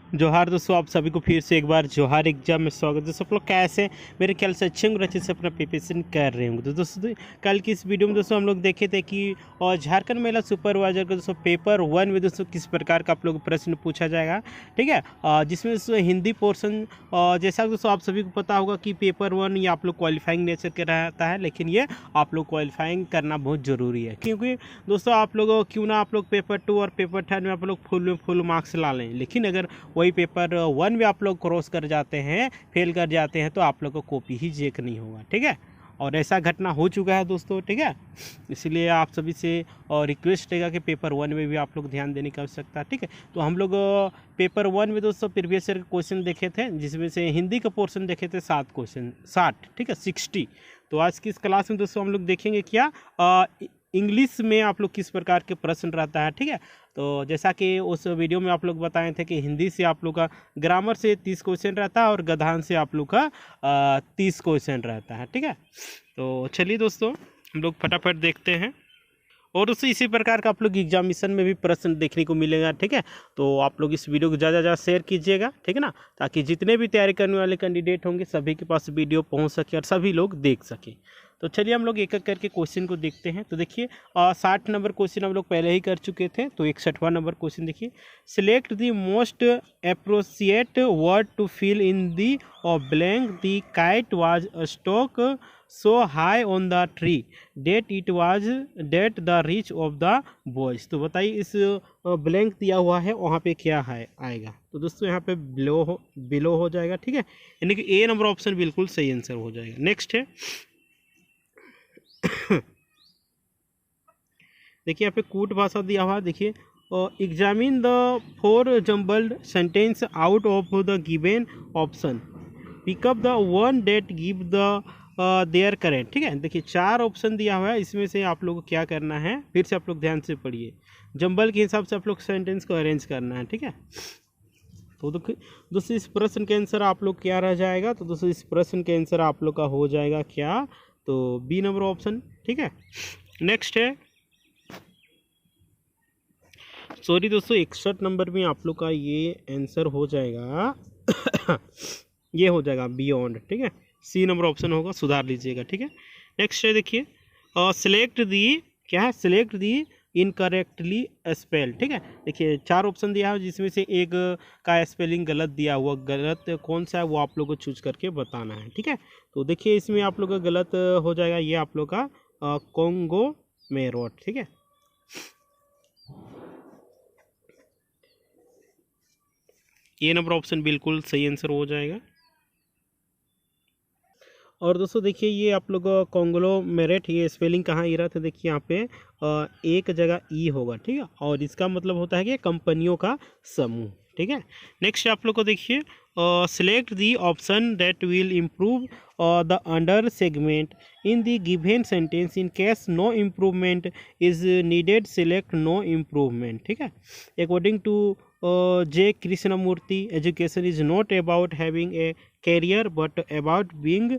जोहार दोस्तों, आप सभी को फिर से एक बार जोहार एग्जाम में स्वागत है। दोस्तों आप लोग कैसे, मेरे ख्याल से अच्छे होंगे, अच्छे से अपना प्रिपरेशन कर रहे होंगे। तो दोस्तों कल की इस वीडियो में दोस्तों हम लोग देखे थे कि झारखंड महिला सुपरवाइजर का दोस्तों पेपर 1 में दोस्तों किस प्रकार का आप लोग प्रश्न पूछा जाएगा, ठीक है। जिसमें दोस्तों हिंदी पोर्शन, जैसा दोस्तों आप सभी को पता होगा कि पेपर 1 ये आप लोग क्वालिफाइंग नेचर का रहता है, लेकिन ये आप लोग क्वालिफाइंग करना बहुत ज़रूरी है, क्योंकि दोस्तों आप लोग क्यों ना आप लोग पेपर 2 और पेपर 3 में आप लोग फुल मार्क्स ला लें, लेकिन अगर वही पेपर 1 में आप लोग क्रॉस कर जाते हैं, फेल कर जाते हैं, तो आप लोग को कॉपी ही चेक नहीं होगा, ठीक है। और ऐसा घटना हो चुका है दोस्तों, ठीक है। इसलिए आप सभी से रिक्वेस्ट रहेगा कि पेपर 1 में भी आप लोग ध्यान देने की आवश्यकता है, ठीक है। तो हम लोग पेपर 1 में दोस्तों प्रीवियस ईयर के क्वेश्चन देखे थे, जिसमें से हिंदी का पोर्शन देखे थे 7 क्वेश्चन, 60, ठीक है, 60। तो आज की इस क्लास में दोस्तों हम लोग देखेंगे क्या इंग्लिश में आप लोग किस प्रकार के प्रश्न रहता है, ठीक है। तो जैसा कि उस वीडियो में आप लोग बताए थे कि हिंदी से आप लोग का ग्रामर से 30 क्वेश्चन रहता है और गधान से आप लोग का 30 क्वेश्चन रहता है, ठीक है। तो चलिए दोस्तों हम लोग फटाफट देखते हैं। और दोस्तों इसी प्रकार का आप लोग एग्जामिनेशन में भी प्रश्न देखने को मिलेगा, ठीक है। तो आप लोग इस वीडियो को ज़्यादा ज़्यादा शेयर कीजिएगा, ठीक है ना, ताकि जितने भी तैयारी करने वाले कैंडिडेट होंगे सभी के पास वीडियो पहुंच सके और सभी लोग देख सकें। तो चलिए हम लोग एक एक करके क्वेश्चन को देखते हैं। तो देखिए 60 नंबर क्वेश्चन हम लोग पहले ही कर चुके थे, तो 61वां नंबर क्वेश्चन देखिए, select the most appropriate word to fill in the blank the kite was stuck so high on the tree that it was that the reach of the boys. तो बताइए इस ब्लैंक दिया हुआ है वहाँ पे क्या है आएगा। तो दोस्तों यहाँ पे बिलो हो जाएगा, ठीक है, यानी कि ए नंबर ऑप्शन बिल्कुल सही आंसर हो जाएगा। नेक्स्ट है देखिए यहाँ पे कूट भाषा दिया हुआ, देखिए examine the 4 jumbled sentence out of the given option, pick up the one that give the their correct, ठीक है। देखिए 4 ऑप्शन दिया हुआ है, इसमें से आप लोग को क्या करना है, फिर से आप लोग ध्यान से पढ़िए, जम्बल के हिसाब से आप लोग सेंटेंस को अरेंज करना है, ठीक है। तो दोस्तों इस प्रश्न के आंसर आप लोग क्या रह जाएगा, तो दोस्तों इस प्रश्न के आंसर आप लोग का हो जाएगा क्या, तो बी नंबर ऑप्शन, ठीक है। नेक्स्ट है सॉरी दोस्तों 61 नंबर में आप लोग का ये आंसर हो जाएगा ये हो जाएगा बियॉन्ड, ठीक है, सी नंबर ऑप्शन होगा, सुधार लीजिएगा, ठीक है। नेक्स्ट है देखिए सिलेक्ट दी, क्या है, सिलेक्ट दी इनकरेक्टली स्पेल, ठीक है। देखिए 4 ऑप्शन दिया है, जिसमें से एक का स्पेलिंग गलत दिया हुआ, गलत कौन सा है वो आप लोग को चूज करके बताना है, ठीक है। तो देखिए इसमें आप लोग का गलत हो जाएगा ये आप लोग का कोंगो मेरोट, ठीक है। ये नंबर ऑप्शन बिल्कुल सही आंसर हो जाएगा। और दोस्तों देखिए ये आप लोग कॉन्ग्लोमेरेट, ये स्पेलिंग कहाँ ई रहा था, देखिए यहाँ पे एक जगह ई होगा, ठीक है, और इसका मतलब होता है कि कंपनियों का समूह, ठीक है। नेक्स्ट आप लोग को देखिए select the option that will improve the under segment in the given sentence, in case no improvement is needed select no improvement, ठीक है। According to J. Krishnamurti, education is not about having a career but about being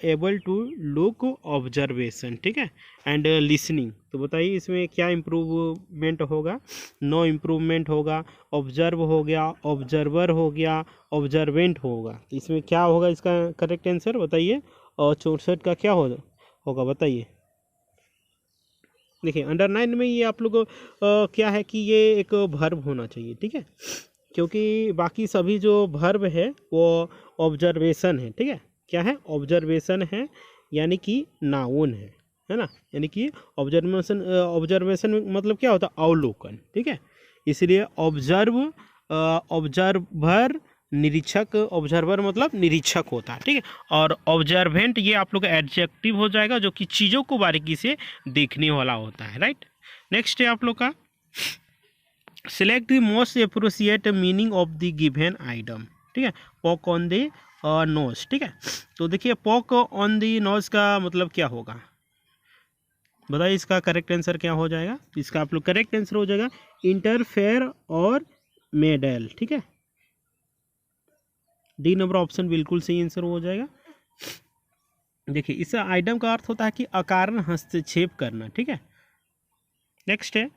able to look observation, ठीक है, and listening। तो बताइए इसमें क्या improvement होगा, no improvement होगा, ऑब्जर्व हो गया, ऑब्जर्वर हो गया, ऑब्जर्वेंट होगा। तो इसमें क्या होगा इसका करेक्ट आंसर बताइए, और 64 का क्या होगा बताइए। देखिए अंडर 9 में ये आप लोग क्या है कि ये एक वर्ब होना चाहिए, ठीक है, क्योंकि बाकी सभी जो वर्ब है वो ऑब्जर्वेशन है, ठीक है, क्या है, ऑब्जर्वेशन है, यानी कि नाउन है ना, यानी कि ऑब्जर्वेशन मतलब क्या होता है, अवलोकन, ठीक है। इसलिए ऑब्जर्वर निरीक्षक, ऑब्जर्वर मतलब निरीक्षक होता है, ठीक है, और ऑब्जर्वेंट ये आप लोग का एडजेक्टिव हो जाएगा, जो कि चीज़ों को बारीकी से देखने वाला होता है, राइट। नेक्स्ट है आप लोग का select the most appropriate meaning of the given item, ठीक है, पॉक ऑन द नोज, ठीक है। तो देखिए पॉक ऑन द नोज का मतलब क्या होगा बताइए, इसका करेक्ट आंसर क्या हो जाएगा, इसका आप लोग करेक्ट आंसर हो जाएगा इंटरफेयर और मेडल, ठीक है, डी नंबर ऑप्शन बिल्कुल सही आंसर हो जाएगा। देखिए इस आइटम का अर्थ होता है कि अकारण हस्तक्षेप करना, ठीक है। नेक्स्ट है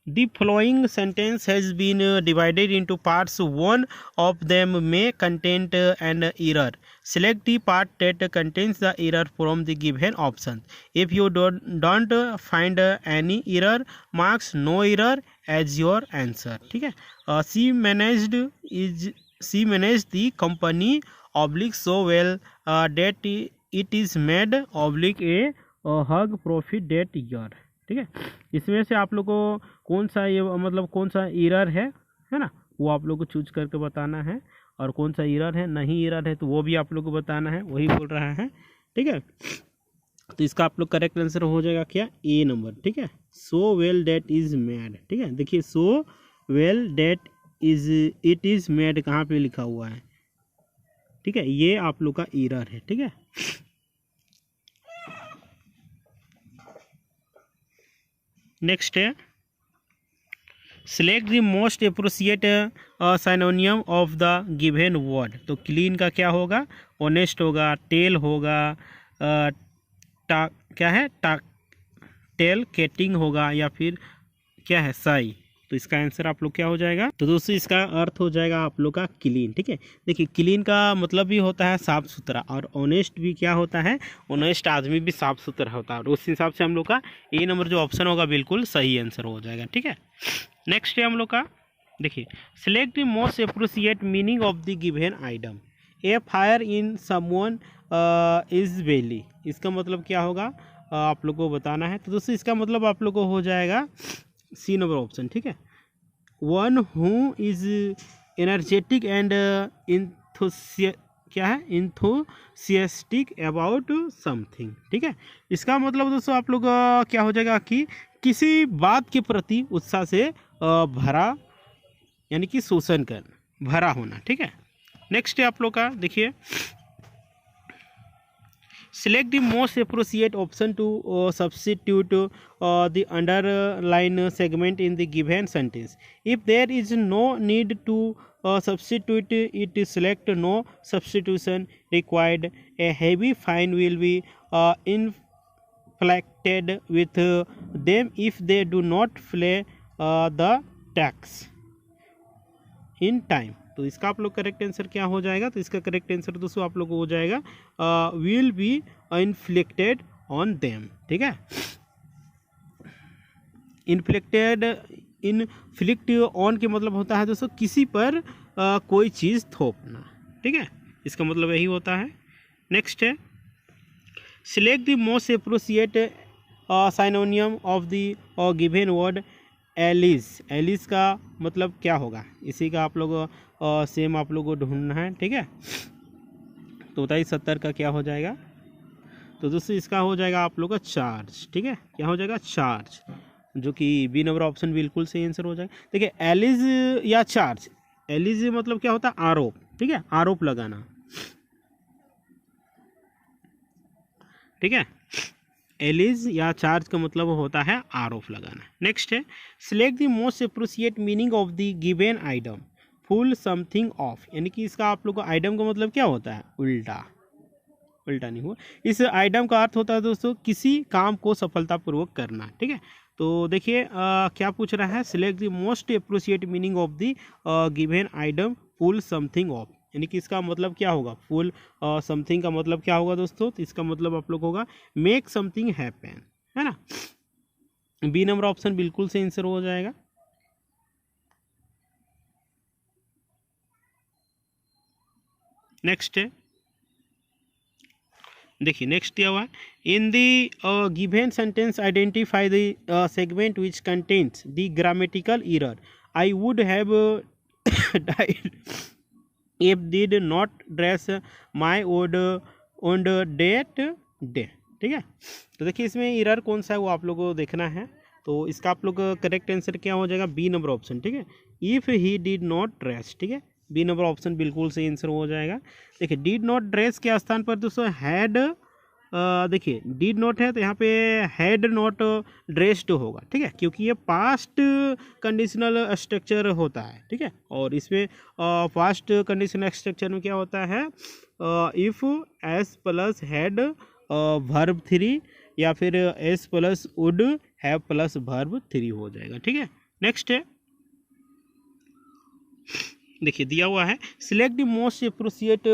The following sentence has been divided into parts. One of them may contain an error. Select the part that contains the error from the given option. If you don't find any error, marks no error as your answer. ठीक है. She managed the company oblique so well that it is made oblique a hug profit that year. ठीक है. इसमें से आप लोग को कौन सा ये मतलब कौन सा एरर है ना, वो आप लोग को चूज करके बताना है, और कौन सा एरर है, नहीं एरर है तो वो भी आप लोग को बताना है, वही बोल रहा है. ठीक है. तो इसका आप लोग करेक्ट आंसर हो जाएगा क्या, ए नंबर. ठीक है. So well that is made. ठीक है. देखिए so well that is it is made कहाँ पे लिखा हुआ है. ठीक है. ये आप लोग का एरर है. ठीक है. नेक्स्ट है select the most appropriate synonym of the given word. तो क्लीन का क्या होगा, ऑनेस्ट होगा, टेल होगा, क्या है टेल केटिंग होगा, या फिर क्या है साई. तो इसका आंसर आप लोग क्या हो जाएगा, तो दोस्तों इसका अर्थ हो जाएगा आप लोग का क्लीन. ठीक है. देखिए क्लीन का मतलब भी होता है साफ सुथरा, और ऑनेस्ट भी क्या होता है, ऑनेस्ट आदमी भी साफ सुथरा होता है. और उस हिसाब से हम लोग का ए नंबर जो ऑप्शन होगा बिल्कुल सही आंसर हो जाएगा. ठीक है. नेक्स्ट है हम लोग का, देखिए select the most appropriate meaning of the given item. A fire in someone is belly. इसका मतलब क्या होगा आप लोग को बताना है. तो दोस्तों इसका मतलब आप लोग को हो जाएगा सी नंबर ऑप्शन. ठीक है. One who is energetic and क्या है इंथुसियास्टिक अबाउट समथिंग. ठीक है. इसका मतलब दोस्तों आप लोग क्या हो जाएगा कि किसी बात के प्रति उत्साह से भरा, यानी कि शोषण कर भरा होना. ठीक है. नेक्स्ट है आप लोग का, देखिए select the most appropriate option to substitute the underline segment in the given sentence. If there is no need to substitute it, select no substitution required. A heavy fine will be inflicted with them if they do not pay the tax in time. तो इसका आप लोग correct answer क्या हो जाएगा, तो इसका correct answer दोस्तों आप लोग को हो जाएगा will be inflicted on them. ठीक है. इन्फ्लिक्ट ऑन के मतलब होता है दोस्तों किसी पर कोई चीज़ थोपना. ठीक है. इसका मतलब यही होता है. नेक्स्ट है select the most appropriate synonym of the given word Alice. Alice का मतलब क्या होगा, इसी का आप लोग सेम आप लोग को ढूंढना है. ठीक है. तो बताइए 70 का क्या हो जाएगा, तो दोस्तों इसका हो जाएगा आप लोग का चार्ज. ठीक है. क्या हो जाएगा, चार्ज, जो कि बी नंबर ऑप्शन बिल्कुल सही आंसर हो जाएगा. देखिए एलिस या चार्ज, एलिस मतलब क्या होता है, आरोप. ठीक है. आरोप लगाना. ठीक है. एलिज या चार्ज का मतलब होता है आरोप लगाना. नेक्स्ट है select the most appropriate meaning of the given item. Full something of, यानी कि इसका आप लोग को आइटम का मतलब क्या होता है, उल्टा. उल्टा नहीं हुआ. इस आइटम का अर्थ होता है दोस्तों किसी काम को सफलतापूर्वक करना. ठीक है. तो देखिए क्या पूछ रहा है, select the most appropriate meaning of the given item full something of, यानी कि इसका मतलब क्या होगा, फुल समथिंग का मतलब क्या होगा दोस्तों, तो इसका मतलब आप लोग होगा मेक समथिंग हैपन. है ना. बी नंबर ऑप्शन बिल्कुल से आंसर हो जाएगा. नेक्स्ट है, देखिए नेक्स्ट दिया हुआ है in the given sentence identify the segment which contains the grammatical error. I would have died if did not dress my own date day. ठीक है. तो देखिए इसमें एरर कौन सा है वो आप लोगों को देखना है. तो इसका आप लोग करेक्ट आंसर क्या हो जाएगा, बी नंबर ऑप्शन. ठीक है. If he did not dress. ठीक है. बी नंबर ऑप्शन बिल्कुल सही आंसर हो जाएगा. देखिए डिड नॉट ड्रेस के स्थान पर दोस्तों हैड, देखिए डिड नॉट है तो यहाँ पे हैड नॉट ड्रेस्ड होगा. ठीक है. क्योंकि ये पास्ट कंडीशनल स्ट्रक्चर होता है. ठीक है. और इसमें पास्ट कंडीशनल स्ट्रक्चर में क्या होता है, if S plus had verb 3 या फिर S plus would have plus verb 3 हो जाएगा. ठीक है. नेक्स्ट है, देखिए दिया हुआ है select the most appropriate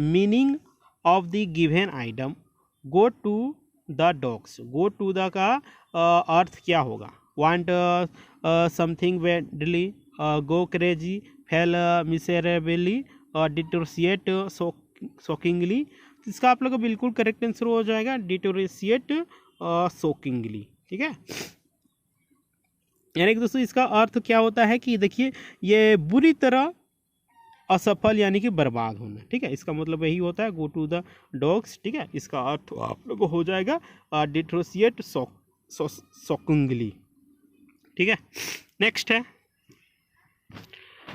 meaning of the given item. Go to the dogs, go to the का अर्थ क्या होगा? Want something badly, go crazy, fail miserably, deteriorate shockingly. इसका आप लोग का बिल्कुल करेक्ट आंसर हो जाएगा डिटोरिएट शॉकिंगली। ठीक है, यानी कि दोस्तों इसका अर्थ क्या होता है कि देखिए ये बुरी तरह असफल यानी कि बर्बाद होना। ठीक है, इसका मतलब यही होता है गो टू द डॉग्स। ठीक है, इसका अर्थ आप लोग को हो जाएगा डिटोरिएट शॉकिंगली। ठीक है, नेक्स्ट है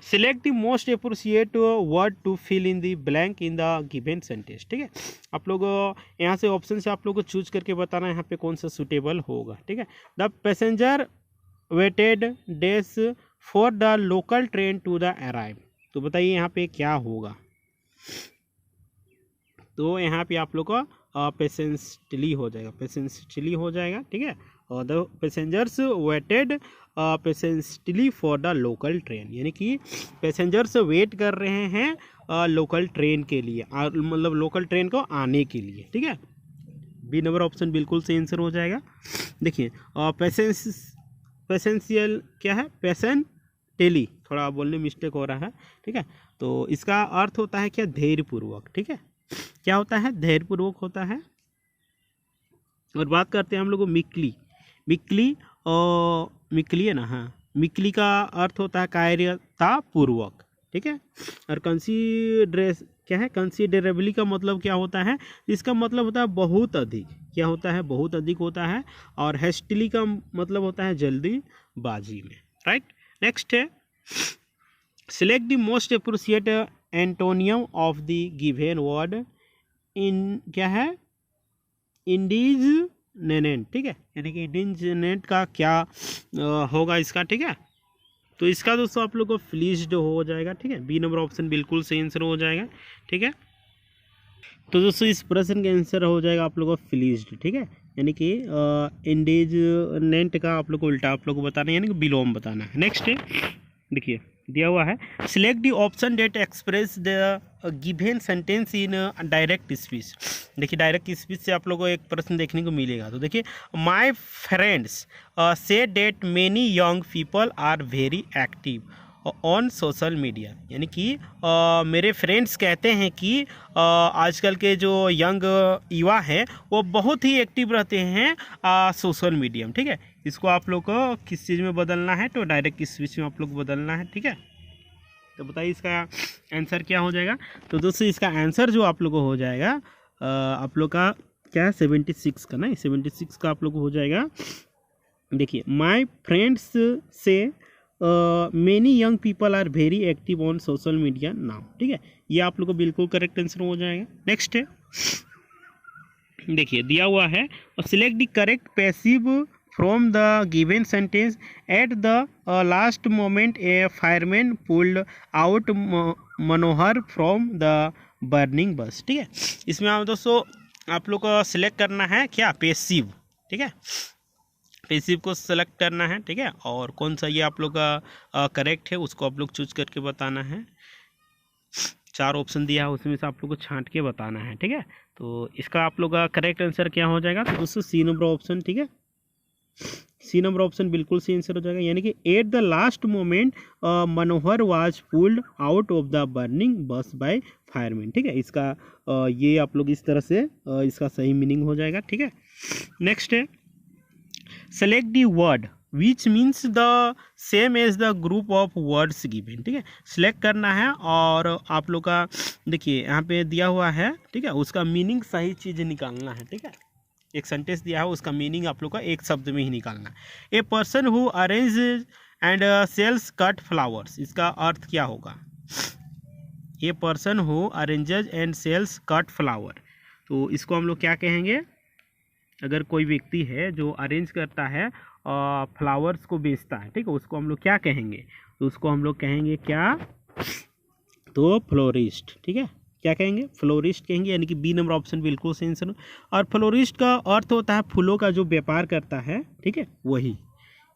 select the most appropriate word to fill in the blank in the given sentence. ठीक है, आप लोग यहाँ से ऑप्शन से आप लोग को चूज करके बताना है यहाँ पे कौन सा सुटेबल होगा। ठीक है, the passenger waited days for the local train to the arrive. तो बताइए यहाँ पे क्या होगा? तो यहाँ पे आप लोग का पेशेंटली हो जाएगा, पेशेंटली हो जाएगा। ठीक है, और the passengers waited patiently for the local train, यानी कि पैसेंजर्स वेट कर रहे हैं लोकल ट्रेन के लिए, मतलब लोकल ट्रेन को आने के लिए। ठीक है, बी नंबर ऑप्शन बिल्कुल सही आंसर हो जाएगा। देखिए पेशेंशियल क्या है? पेशेंटली, थोड़ा बोलने मिस्टेक हो रहा है। ठीक है, तो इसका अर्थ होता है क्या? धैर्यपूर्वक। ठीक है, क्या होता है? धैर्यपूर्वक होता है। और बात करते हैं हम लोग मिक्ली, मिक्ली और मिक्ली है ना, हाँ, मिक्ली का अर्थ होता है कार्यता पूर्वक। ठीक है, और कंसीडरेस क्या है? कंसीडरेबली का मतलब क्या होता है? इसका मतलब होता है बहुत अधिक। क्या होता है? बहुत अधिक होता है। और हेस्टली का मतलब होता है जल्दीबाजी में। राइट, नेक्स्ट है select the most appropriate antonym of the given word in, क्या है? इंडिजनेंट। ठीक है, यानी कि इंडिजनेंट का क्या होगा इसका? ठीक है, तो इसका दोस्तों आप लोग को फ्लीज्ड हो जाएगा। ठीक है, बी नंबर ऑप्शन बिल्कुल सही आंसर हो जाएगा। ठीक है, तो दोस्तों इस प्रश्न का आंसर हो जाएगा आप लोग को फ्लीज्ड। ठीक है, यानी कि इंडिजनेंट का आप लोग को उल्टा आप लोग को बताना है, यानी कि विलोम बताना है। नेक्स्ट है, देखिए दिया हुआ है select the option that express the given sentence in direct speech. देखिए डायरेक्ट स्पीच से आप लोगों को एक प्रश्न देखने को मिलेगा। तो देखिए my friends say that many young people are very active on social media, यानी कि मेरे फ्रेंड्स कहते हैं कि आजकल के जो यंग युवा हैं वो बहुत ही एक्टिव रहते हैं सोशल मीडिया में। ठीक है, इसको आप लोग को किस चीज़ में बदलना है? तो डायरेक्ट स्पीच में आप लोग को बदलना है। ठीक है, तो बताइए इसका आंसर क्या हो जाएगा? तो दोस्तों इसका आंसर जो आप लोग को हो जाएगा आप लोग का क्या है? 76 का, नहीं 76 का आप लोग को हो जाएगा। देखिए my friends say many young people are very active on social media now. ठीक है, ये आप लोग को बिल्कुल करेक्ट आंसर हो जाएगा। नेक्स्ट है, देखिए दिया हुआ है select the correct passive from the given sentence at the last moment A fireman pulled out Manohar from the burning बस। ठीक है, इसमें आप दोस्तों आप लोग को सिलेक्ट करना है क्या? पैसिव। ठीक है, पैसिव को सेलेक्ट करना है। ठीक है, और कौन सा ये आप लोग का करेक्ट है उसको आप लोग चूज करके बताना है। 4 ऑप्शन दिया है उसमें से आप लोग को छांट के बताना है। ठीक है, तो इसका आप लोग का करेक्ट आंसर क्या हो जाएगा? तो दोस्तों सी नंबर ऑप्शन। ठीक है, सी नंबर ऑप्शन बिल्कुल सी आंसर हो जाएगा, यानी कि at the last moment Manohar was pulled out of the burning बस बाय फायरमैन। ठीक है, इसका ये आप लोग इस तरह से इसका सही मीनिंग हो जाएगा। ठीक है, नेक्स्ट है select the word which means the same as the group of words given. ठीक है, सिलेक्ट करना है और आप लोग का देखिए यहाँ पे दिया हुआ है। ठीक है, उसका मीनिंग सही चीज़ निकालना है। ठीक है, एक सेंटेंस दिया है उसका मीनिंग आप लोग का एक शब्द में ही निकालना है। A person who arrange and sells cut flowers, इसका अर्थ क्या होगा? A person who arranges and sells cut flower, तो इसको हम लोग क्या कहेंगे? अगर कोई व्यक्ति है जो अरेंज करता है फ्लावर्स को बेचता है, ठीक है, उसको हम लोग क्या कहेंगे? तो उसको हम लोग कहेंगे क्या? तो फ्लोरिस्ट। ठीक है, क्या कहेंगे? फ्लोरिस्ट कहेंगे, यानी कि बी नंबर ऑप्शन बिल्कुल सही आंसर। और फ्लोरिस्ट का अर्थ होता है फूलों का जो व्यापार करता है। ठीक है, वही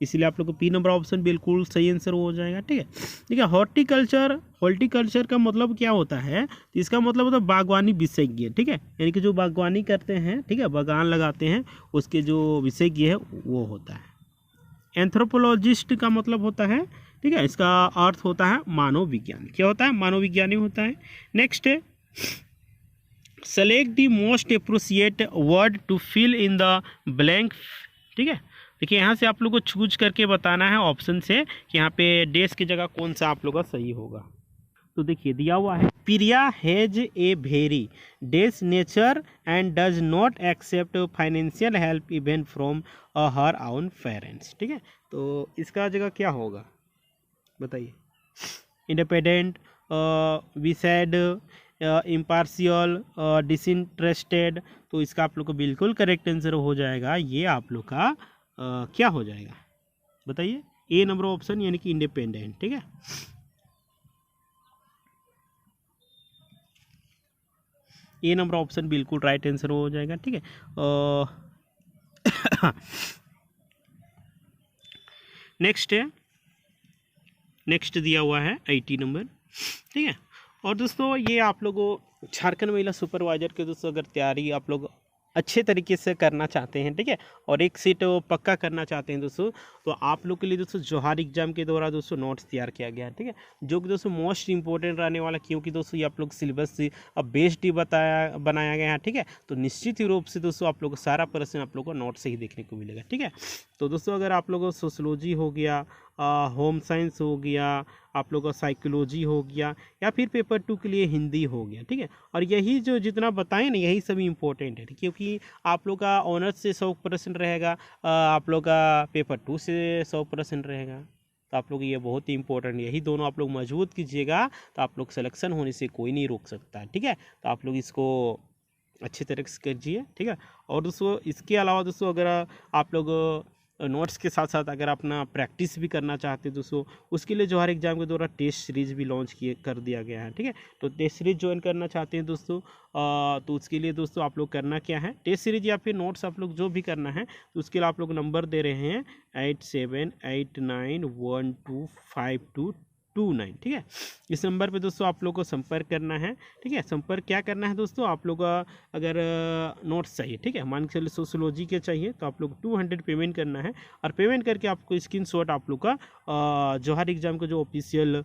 इसलिए आप लोग को पी नंबर ऑप्शन बिल्कुल सही आंसर हो जाएगा। ठीक है, ठीक है। हॉर्टिकल्चर का मतलब क्या होता है, तो इसका मतलब होता है बागवानी विशेषज्ञ। ठीक है, यानी कि जो बागवानी करते हैं, ठीक है, बागान लगाते हैं, उसके जो विशेषज्ञ है वो होता है। एंथ्रोपोलॉजिस्ट का मतलब होता है, ठीक है, इसका अर्थ होता है मानव विज्ञानी। क्या होता है, मानव विज्ञानी होता है। नेक्स्ट है select the most appropriate word to fill in the blank. ठीक है, देखिए यहाँ से आप लोग को चूज करके बताना है ऑप्शन से कि यहाँ पे डेस की जगह कौन सा आप लोग का सही होगा। तो देखिए दिया हुआ है प्रिया हैज ए वेरी डेस nature and does not accept financial help even from her own parents. ठीक है, तो इसका जगह क्या होगा बताइए। इंडिपेंडेंट, विसेड, इम्पार्शियल, डिसइंटरेस्टेड। तो इसका आप लोग को बिल्कुल करेक्ट आंसर हो जाएगा, ये आप लोग का क्या हो जाएगा बताइए, ए नंबर ऑप्शन यानी कि इंडिपेंडेंट। ठीक है, ए नंबर ऑप्शन बिल्कुल राइट आंसर हो जाएगा। ठीक है, नेक्स्ट है, नेक्स्ट दिया हुआ है 80 नंबर। ठीक है, और दोस्तों ये आप लोगों झारखंड महिला सुपरवाइजर के दोस्तों अगर तैयारी आप लोग अच्छे तरीके से करना चाहते हैं, ठीक है, और एक सीट पक्का करना चाहते हैं दोस्तों, तो आप लोग के लिए दोस्तों जोहार एग्जाम के द्वारा दोस्तों नोट्स तैयार किया गया है। ठीक है, जो कि दोस्तों मोस्ट इंपॉर्टेंट रहने वाला, क्योंकि दोस्तों ये आप लोग सिलेबस से अब बेस्ड ही बनाया गया है। ठीक है, तो निश्चित ही रूप से दोस्तों आप लोग को सारा प्रश्न आप लोग को नोट से ही देखने को मिलेगा। ठीक है, तो दोस्तों अगर आप लोगों को सोशोलॉजी हो गया, होम साइंस हो गया, आप लोगों का साइकोलॉजी हो गया, या फिर पेपर 2 के लिए हिंदी हो गया। ठीक है, और यही जो जितना बताएं ना यही सभी इंपॉर्टेंट है, क्योंकि आप लोग का ऑनर्स से 100% रहेगा, आप लोग का पेपर 2 से 100% रहेगा। तो आप लोग ये बहुत ही इंपॉर्टेंट, यही दोनों आप लोग मजबूत कीजिएगा तो आप लोग सिलेक्शन होने से कोई नहीं रोक सकता है। ठीक है, तो आप लोग इसको अच्छे तरह से कीजिए। ठीक है, और दोस्तों इसके अलावा दोस्तों अगर आप लोग नोट्स के साथ साथ अगर अपना प्रैक्टिस भी करना चाहते हैं दोस्तों, उसके लिए जोहार एग्जाम के द्वारा टेस्ट सीरीज भी लॉन्च कर दिया गया है। ठीक है, तो टेस्ट सीरीज ज्वाइन करना चाहते हैं दोस्तों, तो उसके लिए दोस्तों आप लोग करना क्या है, टेस्ट सीरीज या फिर नोट्स आप लोग जो भी करना है, तो उसके लिए आप लोग नंबर दे रहे हैं 8789125229। ठीक है, इस नंबर पे दोस्तों आप लोग को संपर्क करना है। ठीक है, संपर्क क्या करना है दोस्तों, आप लोग अगर नोट्स चाहिए, ठीक है, मान के चलिए सोशोलॉजी के चाहिए, तो आप लोग 200 पेमेंट करना है, और पेमेंट करके आपको स्क्रीनशॉट आप लोग का जोहार एग्जाम का जो ऑफिशियल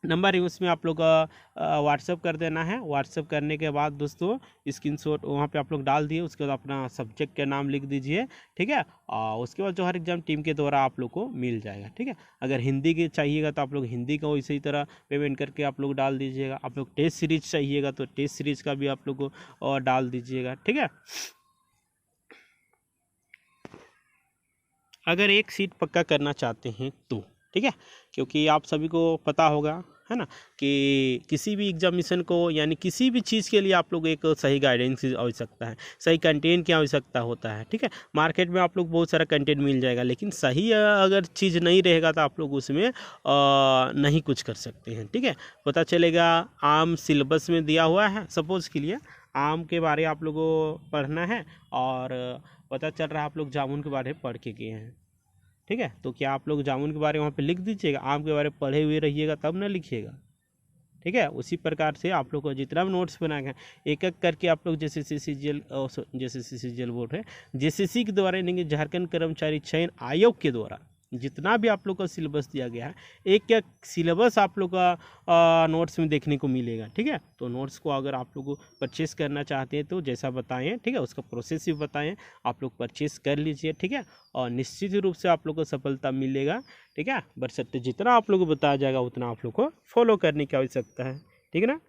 नंबर है उसमें आप लोग का व्हाट्सअप कर देना है। व्हाट्सअप करने के बाद दोस्तों स्क्रीनशॉट वहाँ पे आप लोग डाल दिए, उसके बाद अपना सब्जेक्ट का नाम लिख दीजिए। ठीक है, उसके बाद जोहार एग्जाम टीम के द्वारा आप लोग को मिल जाएगा। ठीक है, अगर हिंदी के चाहिएगा तो आप लोग हिंदी का इसी तरह पेमेंट करके आप लोग डाल दीजिएगा। आप लोग टेस्ट सीरीज चाहिएगा तो टेस्ट सीरीज का भी आप लोग को डाल दीजिएगा। ठीक है, अगर एक सीट पक्का करना चाहते हैं तो, ठीक है, क्योंकि आप सभी को पता होगा है ना कि किसी भी एग्जामिनेशन को यानी किसी भी चीज़ के लिए आप लोग एक सही गाइडेंस की आवश्यकता है, सही कंटेंट की आवश्यकता होता है। ठीक है, मार्केट में आप लोग बहुत सारा कंटेंट मिल जाएगा, लेकिन सही अगर चीज़ नहीं रहेगा तो आप लोग उसमें नहीं कुछ कर सकते हैं। ठीक है, पता चलेगा आम सिलेबस में दिया हुआ है, सपोज के लिए आम के बारे आप लोगों को पढ़ना है, और पता चल रहा है आप लोग जामुन के बारे में पढ़ के गए हैं। ठीक है, तो क्या आप लोग जामुन के बारे में वहाँ पे लिख दीजिएगा, आम के बारे में पढ़े हुए रहिएगा तब ना लिखिएगा। ठीक है, उसी प्रकार से आप लोग को जितना भी नोट्स बनाए गए एक एक करके आप लोग जैसे JCCGL बोर्ड है, JCC के द्वारा यानी कि झारखंड कर्मचारी चयन आयोग के द्वारा जितना भी आप लोग का सिलेबस दिया गया है, एक एक सिलेबस आप लोग का नोट्स में देखने को मिलेगा। ठीक है, तो नोट्स को अगर आप लोग परचेस करना चाहते हैं तो जैसा बताएं, ठीक है, उसका प्रोसेस भी बताएं, आप लोग परचेस कर लीजिए। ठीक है, और निश्चित रूप से आप लोग को सफलता मिलेगा। ठीक है, बशर्ते जितना आप लोग को बताया जाएगा उतना आप लोग को फॉलो करने की आवश्यकता है। ठीक है ना,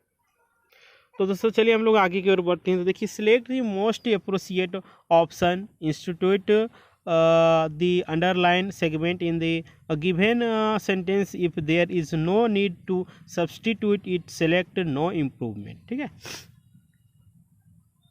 तो दोस्तों चलिए हम लोग आगे की ओर बढ़ते हैं। तो देखिए select the most appropriate option institute the underline segment in the given sentence. If there is no need to substitute it, select no improvement. ठीक है,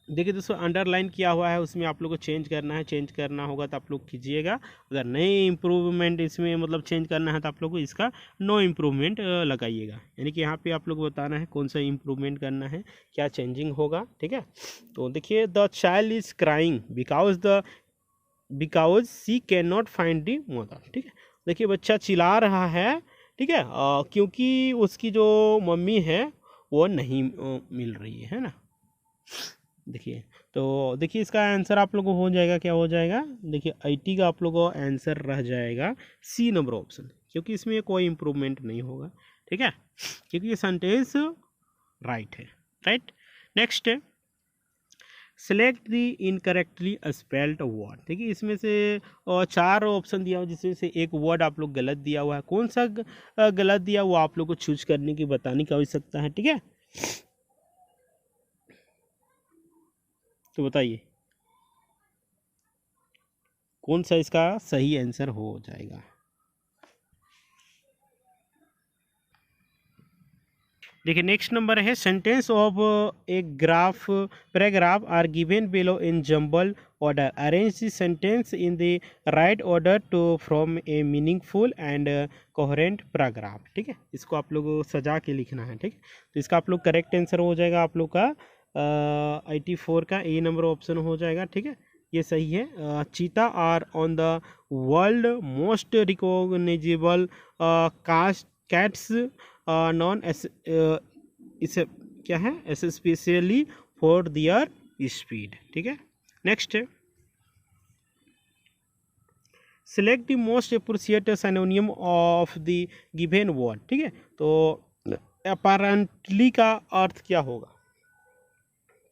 देखिए दोस्तों अंडरलाइन किया हुआ है, उसमें आप लोग को चेंज करना है, चेंज करना होगा तो आप लोग कीजिएगा। अगर नहीं इम्प्रूवमेंट इसमें मतलब चेंज करना है तो आप लोग को इसका नो इम्प्रूवमेंट लगाइएगा, यानी कि यहाँ पे आप लोग को बताना है कौन सा इम्प्रूवमेंट करना है, क्या चेंजिंग होगा। ठीक है, तो देखिए the child is crying because the because she can not find the mother. ठीक है, देखिए बच्चा चिल्ला रहा है, ठीक है, क्योंकि उसकी जो मम्मी है वो नहीं मिल रही है ना। देखिए, तो देखिए इसका आंसर आप लोगों को हो जाएगा, क्या हो जाएगा, देखिए 80 का आप लोगों को आंसर रह जाएगा सी नंबर ऑप्शन, क्योंकि इसमें कोई इम्प्रूवमेंट नहीं होगा। ठीक है, क्योंकि ये सेंटेंस राइट है। राइट, नेक्स्ट है select the incorrectly spelled word. देखिए इसमें से 4 ऑप्शन दिया हुआ, जिसमें से एक वर्ड आप लोग गलत दिया हुआ है। कौन सा गलत दिया वो आप लोग को चूज करने की बताने की आवश्यकता है। ठीक है, तो बताइए कौन सा इसका सही आंसर हो जाएगा। देखिए नेक्स्ट नंबर है sentence of a graph paragraph are given below in jumble order, arrange the sentence in the right order to from a meaningful and coherent paragraph. ठीक है, इसको आप लोग सजा के लिखना है। ठीक है, तो इसका आप लोग करेक्ट आंसर हो जाएगा आप लोग का 84 का ए नंबर ऑप्शन हो जाएगा। ठीक है, ये सही है। Cheetah are on the world most recognizable cast cats known as इसे क्या है as especially for their speed. ठीक है, नेक्स्ट है select the most appropriate synonym of the given word. ठीक है, तो अपैरेंटली का अर्थ क्या होगा।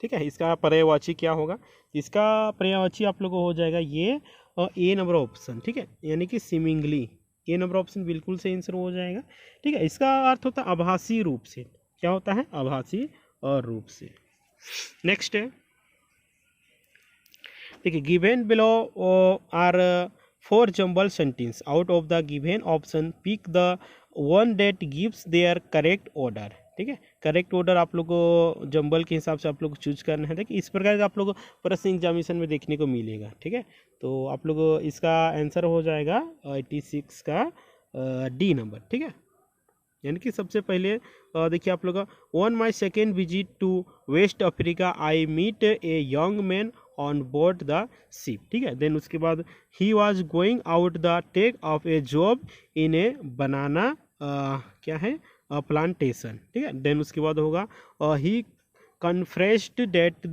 ठीक है, इसका पर्यायवाची क्या होगा, इसका पर्यायवाची आप लोगों को हो जाएगा ये ए नंबर ऑप्शन। ठीक है, यानी कि सीमिंगली, ए नंबर ऑप्शन बिल्कुल सही आंसर हो जाएगा। ठीक है, इसका अर्थ होता है आभासी रूप से। क्या होता है, आभासी और रूप से। नेक्स्ट है देखिए given below are 4 jumble sentence out of the given option pick the one that gives their correct order. ठीक है, करेक्ट ऑर्डर आप लोग को जंबल के हिसाब से आप लोग को चूज करना है। देखिए इस प्रकार का आप लोग को प्रश्न एग्जामिनेशन में देखने को मिलेगा। ठीक है, तो आप लोग इसका आंसर हो जाएगा 86 का डी नंबर। ठीक है, यानी कि सबसे पहले देखिए आप लोग on my second visit to West Africa I meet a young man on board the ship. ठीक है, देन उसके बाद he was going out the take off a job in a banana क्या है प्लांटेशन। ठीक है, देन उसके बाद होगा he confessed that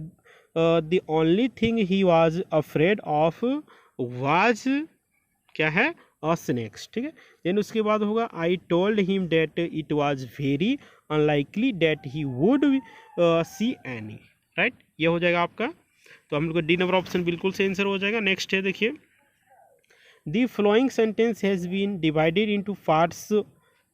the only thing he was afraid of was क्या है स्नैक्स। ठीक है, देन उसके बाद होगा I told him date it was very unlikely that he would see any. Right, ये हो जाएगा आपका, तो हम लोग डी नंबर ऑप्शन बिल्कुल से आंसर हो जाएगा। नेक्स्ट है देखिए the following sentence has been divided into parts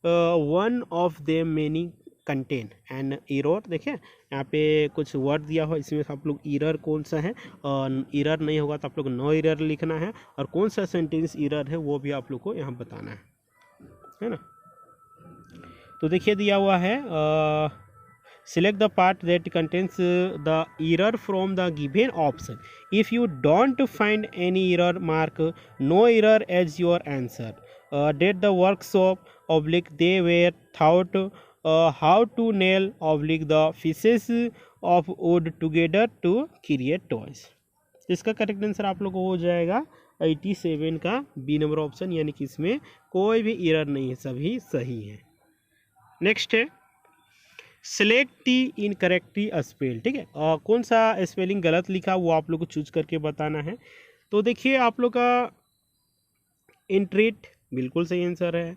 one of them many contain and error. देखिए यहाँ पे कुछ वर्ड दिया हुआ, इसमें आप लोग एरर कौन सा है, एरर नहीं होगा तो आप लोग नो एरर लिखना है, और कौन सा सेंटेंस एरर है वो भी आप लोग को यहाँ बताना है ना। तो देखिए दिया हुआ है select the part that contains the error from the given option. If you don't find any error, mark no error as your answer. Did the workshop oblique they were taught how to nail oblique the pieces of wood together to create toys. इसका correct answer आप लोग को हो जाएगा 87 का B number option, यानी कि इसमें कोई भी एरर नहीं है, सभी सही है। नेक्स्ट है सिलेक्ट टी इनकरेक्टली स्पेल। ठीक है, कौन सा स्पेलिंग गलत लिखा वो आप लोग को चूज करके बताना है। तो देखिए आप लोग का इंट्रीट बिल्कुल सही आंसर है,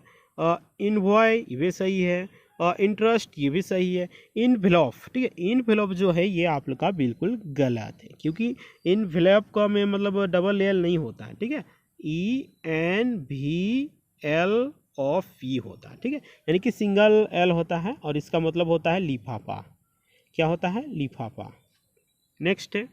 इनवॉय ये भी सही है, इंटरेस्ट ये भी सही है, इनवेलप। ठीक है, इनवेलप जो है ये आप लोग का बिल्कुल गलत है, क्योंकि इनवेलप का में मतलब डबल एल नहीं होता है। ठीक है, ENVL ऑफ ई होता है। ठीक है, यानी कि सिंगल एल होता है और इसका मतलब होता है लिफाफा। क्या होता है, लिफाफा। नेक्स्ट है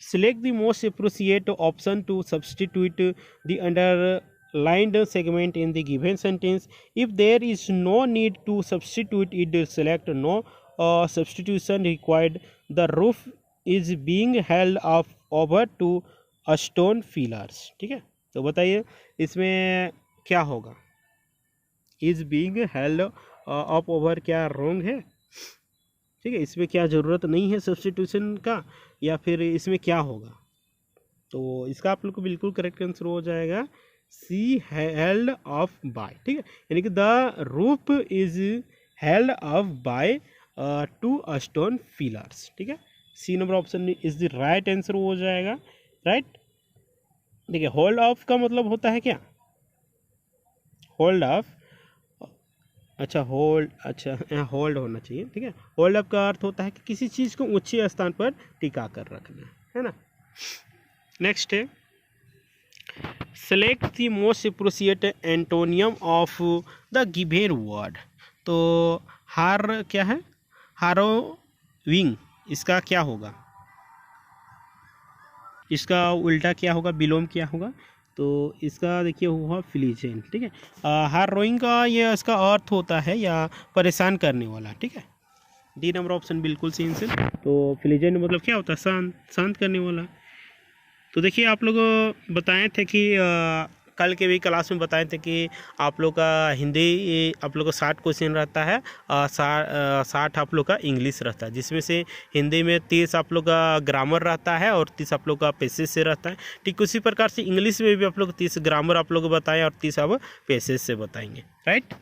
select the most appropriate option to substitute the underlined segment in the given sentence. If there is no need to substitute it, select no substitution required. The roof is being held up over two stone pillars. ठीक है, तो बताइए इसमें क्या होगा, is being held up over क्या wrong है। ठीक है, इसमें क्या ज़रूरत नहीं है सब्स्टिट्यूशन का, या फिर इसमें क्या होगा, तो इसका आप लोग को बिल्कुल करेक्ट आंसर हो जाएगा सी, हेल्ड ऑफ बाय। ठीक है, यानी कि the roof is held off by 2 stone pillars. ठीक है, C number option is the right answer हो जाएगा। राइट, देखिए होल्ड ऑफ का मतलब होता है क्या, होल्ड ऑफ, अच्छा होल्ड, अच्छा यहाँ होल्ड होना चाहिए। ठीक है, होल्ड अप का अर्थ होता है कि किसी चीज़ को ऊंचे स्थान पर टिका कर रखना, है ना। नेक्स्ट है, select the most appropriate antonym of the given word. तो हार क्या है, हारोविंग, इसका क्या होगा, इसका उल्टा क्या होगा, विलोम क्या होगा, तो इसका देखिए हुआ फ्लीजेंट। ठीक है, हार्रोइंग का ये इसका अर्थ होता है या परेशान करने वाला। ठीक है, डी नंबर ऑप्शन बिल्कुल सही आंसर। तो फ्लीजेंट मतलब क्या होता है, शांत, शांत करने वाला। तो देखिए आप लोग बताए थे कि कल के भी क्लास में बताए थे कि आप लोग का हिंदी आप लोग का 60 क्वेश्चन रहता है, 60 आप लोग का इंग्लिश रहता है, जिसमें से हिंदी में 30 आप लोग का ग्रामर रहता है और 30 आप लोग का पैसेज से रहता है। ठीक उसी प्रकार से इंग्लिश में भी आप लोग 30 ग्रामर आप लोग बताएं और 30 आप पैसेज से बताएंगे। राइट,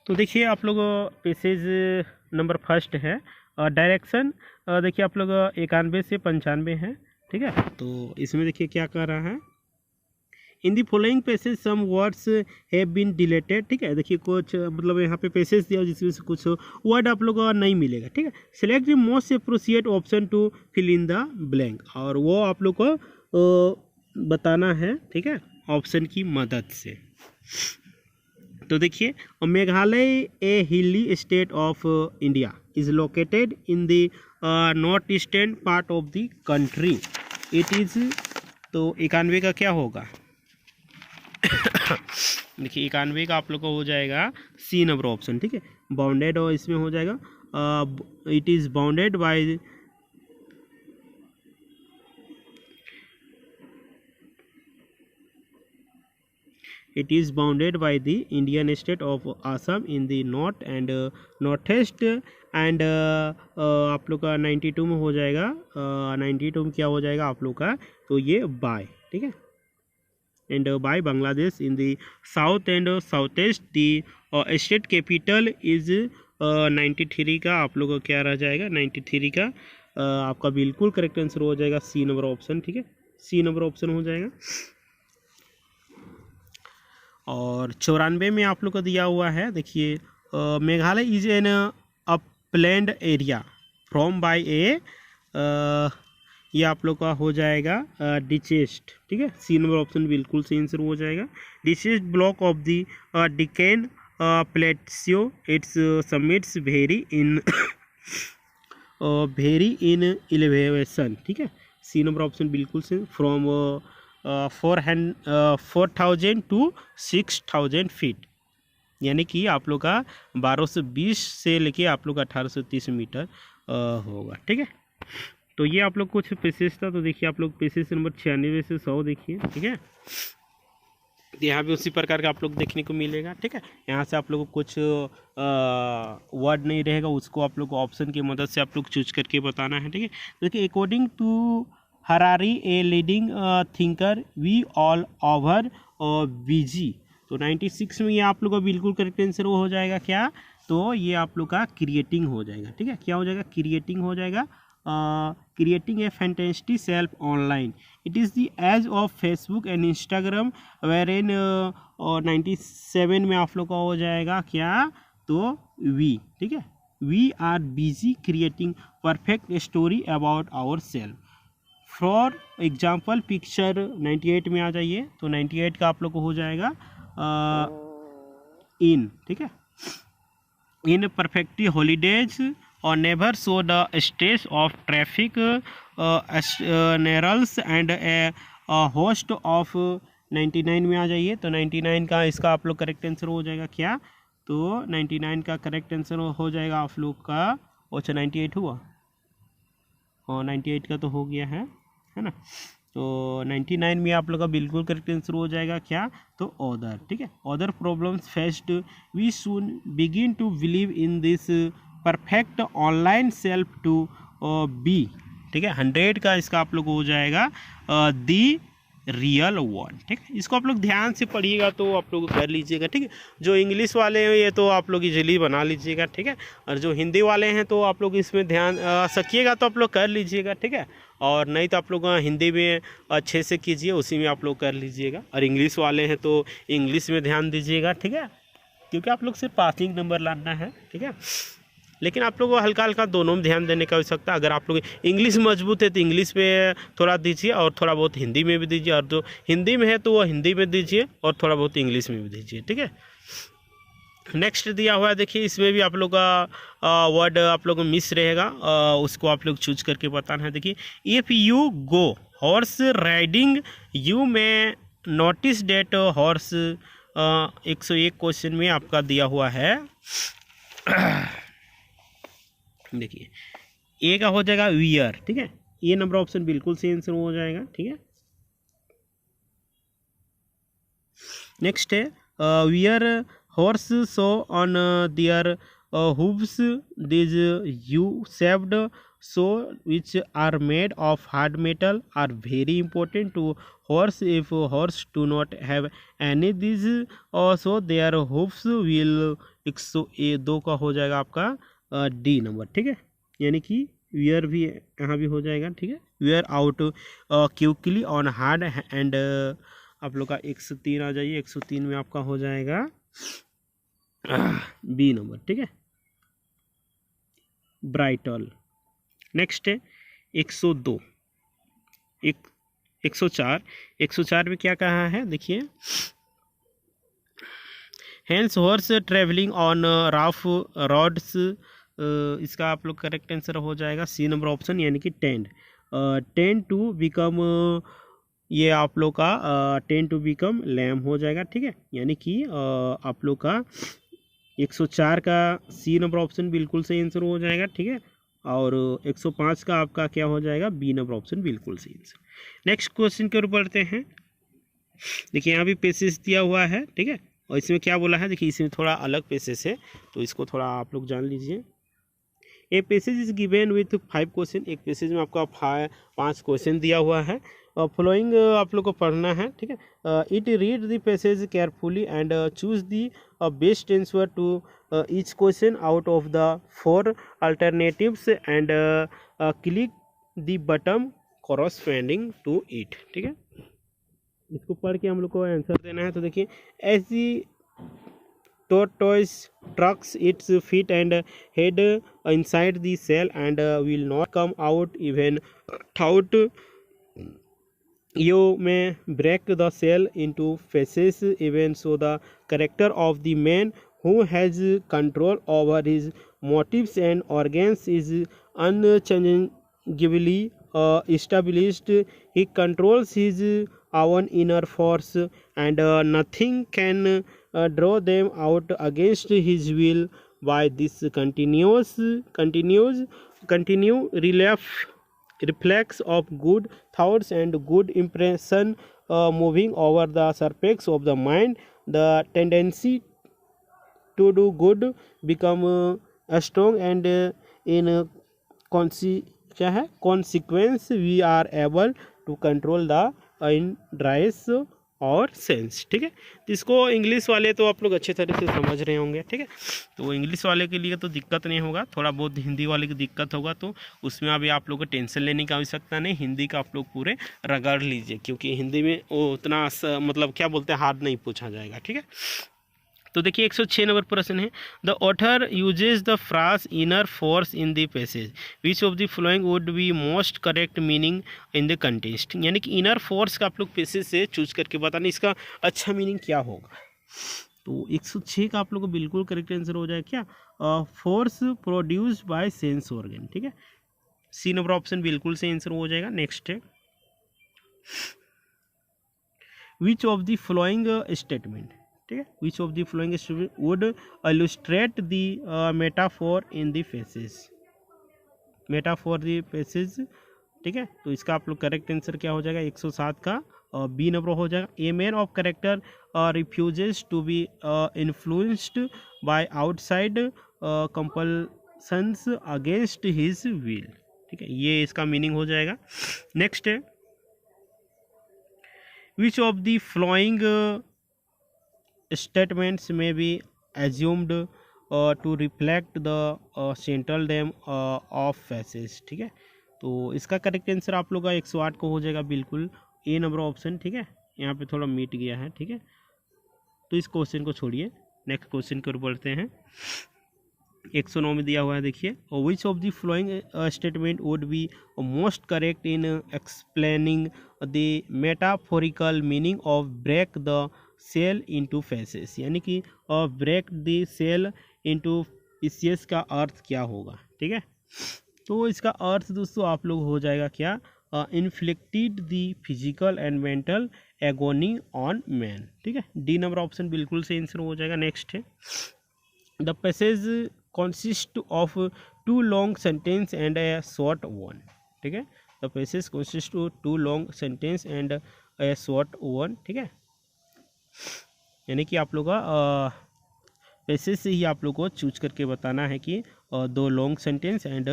तो देखिए आप लोग पैसेज नंबर फर्स्ट है डायरेक्शन, देखिए आप लोग 91 से 95 है। ठीक है, तो इसमें देखिए क्या कर रहा है, in the following passage some words have been deleted. ठीक है, देखिए कुछ मतलब यहाँ पे पैसेज दिया जिसमें से कुछ वर्ड आप लोग को नहीं मिलेगा। ठीक है, select the most appropriate option to fill in the blank, और वो आप लोग को बताना है। ठीक है, ऑप्शन की मदद से। तो देखिए, Meghalaya a hilly state of India is located in the north eastern part of the country, it is, तो 91 का क्या होगा देखिए 91 का आप लोग को हो जाएगा सी नंबर ऑप्शन। ठीक है, बाउंडेड, और इसमें हो जाएगा it is bounded by, it is bounded by the Indian state of Assam in the north and northeast and आप लोग का 92 में हो जाएगा, 92 में क्या हो जाएगा आप लोग का, तो ये बाय। ठीक है, and by Bangladesh in the south and south east, the state capital is 93 का आप लोग का क्या रह जाएगा, 93 का आपका बिल्कुल करेक्ट आंसर हो जाएगा सी नंबर ऑप्शन। ठीक है, सी नंबर ऑप्शन हो जाएगा। और 94 में आप लोग को दिया हुआ है, देखिए Meghalaya is an upland area from by a, ये आप लोग का हो जाएगा डिचेस्ट। ठीक है, सी नंबर ऑप्शन बिल्कुल सही आंसर हो जाएगा। Detached block of the Deccan plateau, its summits vary in elevation. ठीक है, सी नंबर ऑप्शन बिल्कुल सही। फ्रॉम 4000 टू 6000 फीट, यानी कि आप लोग का 1220 से लेके आप लोग का 1830 मीटर होगा। ठीक है, तो ये आप लोग कुछ पेसेज था। तो देखिए आप लोग पेसेज नंबर 96 से 100 देखिए। ठीक है, यहाँ भी उसी प्रकार का आप लोग देखने को मिलेगा। ठीक है, यहाँ से आप लोग को कुछ वर्ड नहीं रहेगा, उसको आप लोग को ऑप्शन की मदद से आप लोग चूज करके बताना है। ठीक है, देखिए according to Harari a leading thinker we all over busy, तो 96 में ये आप लोग का बिल्कुल करेक्ट आंसर हो जाएगा क्या, तो ये आप लोग का क्रिएटिंग हो जाएगा। ठीक है, क्या हो जाएगा, क्रिएटिंग हो जाएगा, creating a fantastic self online, it is the age of Facebook and Instagram where in 97 में आप लोग का हो जाएगा क्या, तो वी। ठीक है, we are busy creating perfect story about our self. For example picture 98 में आ जाइए, तो 98 का आप लोग को हो जाएगा इन। ठीक है, इन परफेक्टली हॉलीडेज और never so the stress of traffic snarls and a host of 99 में आ जाइए, तो 99 का इसका आप लोग करेक्ट आंसर हो जाएगा क्या, तो 99 का करेक्ट आंसर हो जाएगा आप लोग का, अच्छा 98 हुआ, और 98 का तो हो गया है ना, तो 99 में आप लोग का बिल्कुल करेक्ट आंसर हो जाएगा क्या, तो अदर। ठीक है, other problems faced we soon begin to believe in this perfect online self to be. ठीक है। 100 का इसका आप लोग हो जाएगा दी रियल वन, ठीक है। इसको आप लोग ध्यान से पढ़िएगा तो आप लोग कर लीजिएगा, ठीक है। जो इंग्लिश वाले हैं ये तो आप लोग इजीली बना लीजिएगा, ठीक है। और जो हिंदी वाले हैं तो आप लोग इसमें ध्यान सकिएगा तो आप लोग कर लीजिएगा, ठीक है। और नहीं तो आप लोग हिंदी में अच्छे से कीजिए, उसी में आप लोग कर लीजिएगा। और इंग्लिश वाले हैं तो इंग्लिश में ध्यान दीजिएगा, ठीक है, क्योंकि आप लोग सिर्फ पासिंग नंबर लाना है, ठीक है। लेकिन आप लोगों को हल्का हल्का दोनों में ध्यान देने का आवश्यकता। अगर आप लोग इंग्लिश मजबूत है तो इंग्लिश में थोड़ा दीजिए और थोड़ा बहुत हिंदी में भी दीजिए, और जो हिंदी में है तो वो हिंदी में दीजिए और थोड़ा बहुत इंग्लिश में भी दीजिए, ठीक है। नेक्स्ट दिया हुआ है, देखिए इसमें भी आप लोग का वर्ड आप लोग मिस रहेगा, उसको आप लोग चूज करके बताना है। देखिए if you go horse riding you में नोटिस डेट हॉर्स 101 क्वेश्चन में आपका दिया हुआ है। देखिए ए का हो जाएगा वियर, ठीक है। ए नंबर ऑप्शन बिल्कुल सही आंसर हो जाएगा, ठीक है। नेक्स्ट है wear horseshoes on their hooves these U-shaped so which are made of hard metal are very important to horse. If horse do not have any these so their hooves will 102 का हो जाएगा आपका D number, ठीक है। यानी कि wear भी यहाँ भी हो जाएगा, ठीक है। Wear out quickly on hard and आप लोग का 103 आ जाइए। 103 में आपका हो जाएगा बी नंबर, ठीक है, ब्राइटल। नेक्स्ट है 102 104 104 में क्या कहा है, देखिए hence horse travelling on rough roads, इसका आप लोग करेक्ट आंसर हो जाएगा सी नंबर ऑप्शन, यानी कि टेंड टू बिकम, ये आप लोग का टेंड टू बिकम लैम हो जाएगा, ठीक है। यानी कि आप लोग का 104 का सी नंबर ऑप्शन बिल्कुल सही आंसर हो जाएगा, ठीक है। और 105 का आपका क्या हो जाएगा, बी नंबर ऑप्शन बिल्कुल सही आंसर। नेक्स्ट क्वेश्चन के ऊपर बढ़ते हैं। देखिए यहाँ भी पेसेस दिया हुआ है, ठीक है। और इसमें क्या बोला है, देखिए इसमें थोड़ा अलग पेसेस है तो इसको थोड़ा आप लोग जान लीजिए। A passage is given with 5 question, एक पैसेज में आपका 5 क्वेश्चन दिया हुआ है। फॉलोइंग आप लोग को पढ़ना है, ठीक है। It read the passage carefully and choose the best answer to each question out of the 4 alternatives and click the button corresponding to it, ठीक है। इसको पढ़ के हम लोग को आंसर देना है। तो देखिए ऐसी tortoise trucks its feet and head inside the shell and will not come out even thought you may break the shell into pieces. Even so the character of the man who has control over his motives and organs is unchangeably established. He controls his own inner force and nothing can draw them out against his will. By this continue reflex of good thoughts and good impression moving over the surface of the mind, the tendency to do good become strong and in consequence we are able to control the इंड्राइस और sense, ठीक है। तो इसको English वाले तो आप लोग अच्छे तरह से समझ रहे होंगे, ठीक है। तो इंग्लिश वाले के लिए तो दिक्कत नहीं होगा, थोड़ा बहुत हिंदी वाले की दिक्कत होगा तो उसमें अभी आप लोग को टेंशन लेने की आवश्यकता नहीं। हिंदी का आप लोग पूरे रगड़ लीजिए क्योंकि हिंदी में वो उतना मतलब क्या बोलते हैं हार्ड नहीं पूछा जाएगा, ठीक है। तो देखिए 106 नंबर प्रश्न है, the author uses the France inner force in the passage which of the following would be most correct meaning in the context. यानी कि इनर फोर्स का आप लोग पैसेज से चूज करके बताना इसका अच्छा मीनिंग क्या होगा। तो 106 का आप लोग को बिल्कुल करेक्ट आंसर हो जाएगा क्या, force produced by sense organ, ठीक है। सी नंबर ऑप्शन बिल्कुल सही आंसर हो जाएगा। नेक्स्ट है which of the following statement, ठीक है, which of the following statement would illustrate the metaphor in the faces, metaphor the faces, ठीक है। तो इसका आप लोग करेक्ट आंसर क्या हो जाएगा, 107 का बी नंबर हो जाएगा। A man of character refuses to be influenced by outside compulsions against his will, ठीक है, ये इसका मीनिंग हो जाएगा। नेक्स्ट है, which of the following statements may be assumed to reflect the central theme of faces. ठीक है, तो इसका करेक्ट आंसर आप लोग का 108 को हो जाएगा बिल्कुल, ए नंबर ऑप्शन। ठीक है, यहाँ पे थोड़ा मिट गया है। ठीक है, तो इस क्वेश्चन को छोड़िए, नेक्स्ट क्वेश्चन की ओर बढ़ते हैं। 109 में दिया हुआ है, देखिए, which of the following statement would be most correct in explaining the metaphorical meaning of break the cell into faces, यानी कि break the cell into pieces का अर्थ क्या होगा। ठीक है, तो इसका अर्थ दोस्तों आप लोग हो जाएगा क्या, inflicted the physical and mental agony on man. ठीक है, डी नंबर ऑप्शन बिल्कुल से आंसर हो जाएगा। नेक्स्ट है, the passage consist of two long sentence and a short one। ठीक है, the passage consist of two long sentence and a short one। ठीक है, यानी कि आप लोग का पैसेज से ही आप लोग को चूज करके बताना है कि दो long sentence and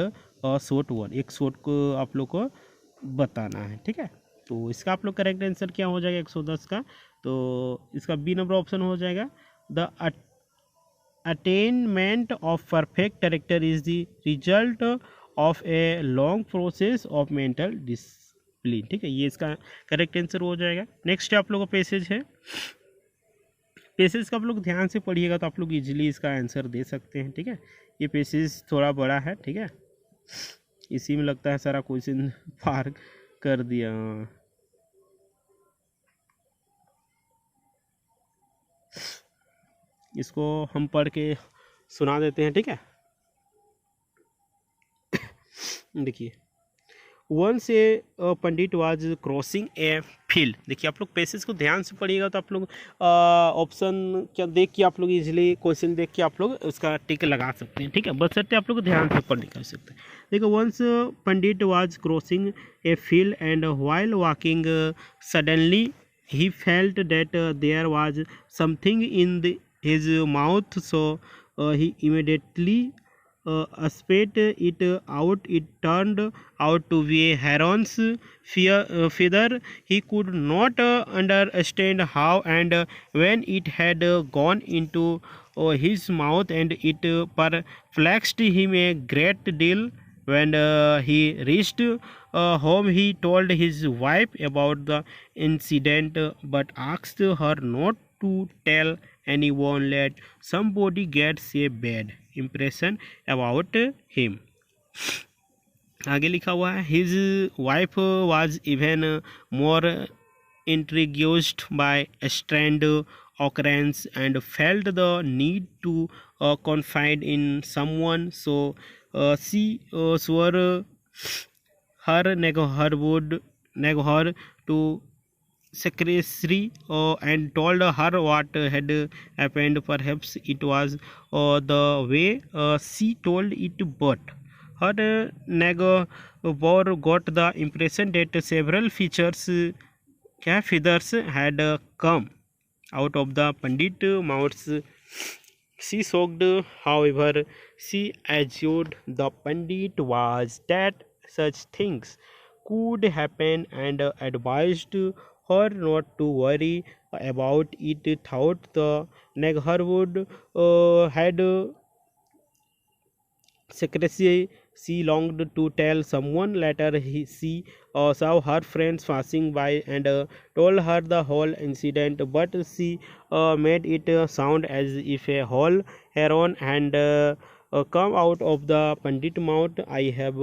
short one, एक शॉर्ट को आप लोग को बताना है। ठीक है, तो इसका आप लोग करेक्ट आंसर क्या हो जाएगा 110 का, तो इसका बी नंबर ऑप्शन हो जाएगा, the attainment of perfect character is the result of a long process of mental discipline। ठीक है, ये इसका करेक्ट आंसर हो जाएगा। नेक्स्ट आप लोगों का पैसेज है, पैसेज का आप लोग ध्यान से पढ़िएगा तो आप लोग इजीली इसका आंसर दे सकते हैं। ठीक है, ये पैसेज थोड़ा बड़ा है। ठीक है, इसी में लगता है सारा क्वेश्चन पार कर दिया। इसको हम पढ़ के सुना देते हैं। ठीक है, देखिए, once a pandit was crossing a field. देखिए, आप लोग पैसेज को ध्यान से पढ़िएगा तो आप लोग ऑप्शन क्या देख के आप लोग इजीली क्वेश्चन देख के आप लोग उसका टिक लगा सकते हैं। ठीक है, बशर्ते आप लोग ध्यान से पढ़ कर सकते हैं। देखो, once pandit was crossing a field and while walking suddenly he felt that there was something in his mouth, so he immediately spat it out. It turned out to be a heron's feather. He could not understand how and when it had gone into his mouth, and it perplexed him a great deal. When he reached home, he told his wife about the incident, but asked her not to tell anyone, let somebody gets a bad impression about him। आगे लिखा हुआ है, his wife was even more intrigued by a strange occurrence and felt the need to confide in someone, so she swore her neighbor to secrecy and told her what had happened. Perhaps it was the way she told it, but her neighbor got the impression that several feathers had come out of the pandit mouths. She shocked, however, she assured the pandit was that such things could happen and advised her not to worry about it. Thought the neighborhood had secrecy. She longed to tell someone. Later she saw her friends passing by and told her the whole incident, but she made it sound as if a whole heron had come out of the pandit mouth. I have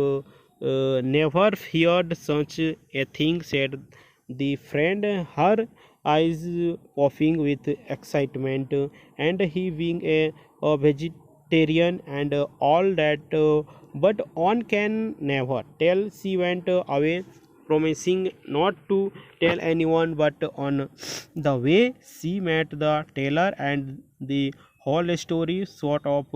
never heard such a thing, said the friend, her eyes puffing with excitement, and he being a vegetarian and all that, but one can never tell. She went away promising not to tell anyone, but on the way she met the tailor and the whole story sort of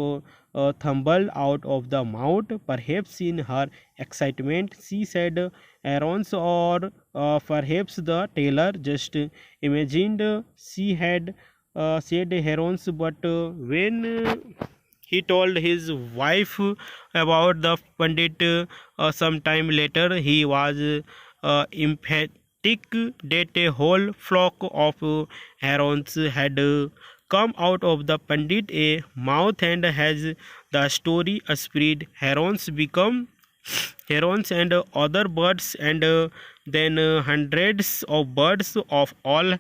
tumbled out of the mouth. Perhaps in her excitement she said errands, or perhaps the tailor just imagined she had said herons, but when he told his wife about the Pandit. Some time later, he was emphatic that a whole flock of herons had come out of the Pandit a mouth, and as the story spread, herons and other birds, and then hundreds of birds of all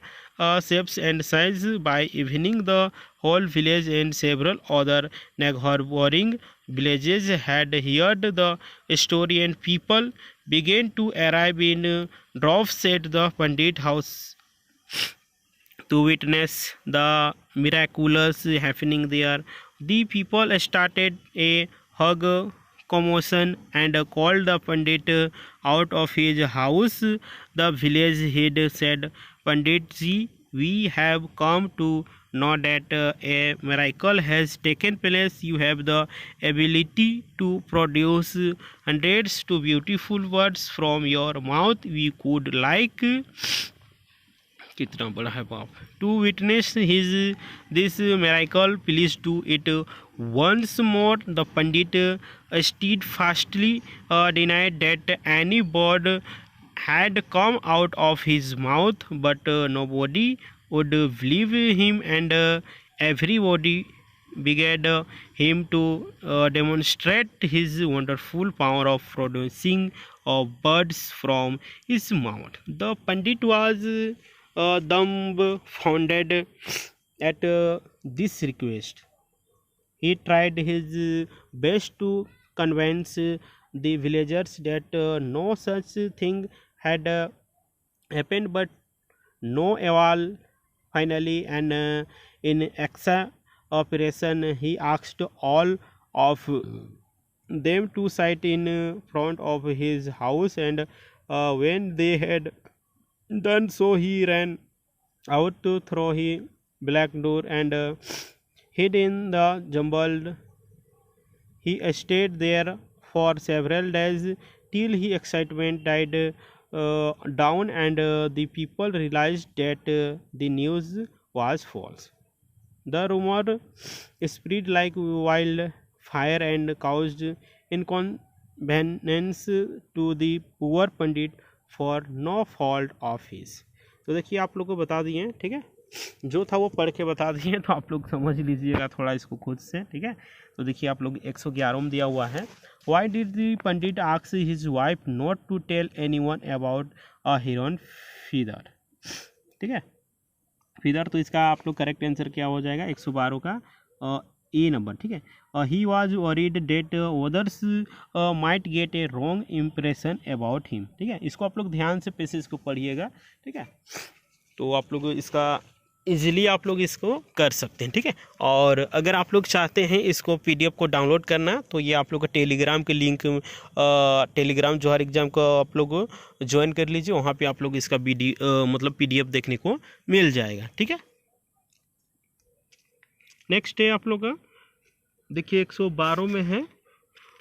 shapes and sizes. By evening, the whole village and several other neighboring villages had heard the story, and people began to arrive in droves at the Pandit house to witness the miraculous happening there. The people started a hug commotion and called the Pandit out of his house. The village head said, Panditji, we have come to know that a miracle has taken place. You have the ability to produce hundreds to beautiful words from your mouth. We could like कितना बड़ा है बाप to witness his this miracle please do it once more. The Pandit steadfastly denied that any word had come out of his mouth, but nobody would believe him, and everybody begged him to demonstrate his wonderful power of producing birds from his mouth. The Pandit was dumbfounded at this request. He tried his best to convince the villagers that no such thing had happened, but no avail. Finally, and in exasperation, he asked all of them to sit in front of his house, and when they had done so, he ran out through his black door and hid in the jungle. He stayed there for several days till his excitement died down, and the people realized that the news was false. The rumor spread like wildfire and caused inconvenience to the poor Pandit for no fault of his. तो देखिए आप लोग को बता दिए, ठीक है, जो था वो पढ़ के बता दिए, तो आप लोग समझ लीजिएगा थोड़ा इसको खुद से, ठीक है। तो देखिए आप लोग 111 में दिया हुआ है, why did the pandit ask his wife not to tell anyone about a heron feather, ठीक है, फीदर। तो इसका आप लोग करेक्ट आंसर क्या हो जाएगा 112 का ए नंबर, ठीक है। He was worried that others might get a wrong impression about him, ठीक है। इसको आप लोग ध्यान से पैसेज को पढ़िएगा, ठीक है। तो आप लोग इसका इजीली आप लोग इसको कर सकते हैं, ठीक है। और अगर आप लोग चाहते हैं इसको पीडीएफ को डाउनलोड करना, तो ये आप लोग का टेलीग्राम के लिंक, टेलीग्राम जोहर एग्जाम को आप लोग ज्वाइन कर लीजिए, वहाँ पे आप लोग इसका मतलब पीडीएफ देखने को मिल जाएगा, ठीक है। नेक्स्ट है आप लोग का देखिए 112 में है,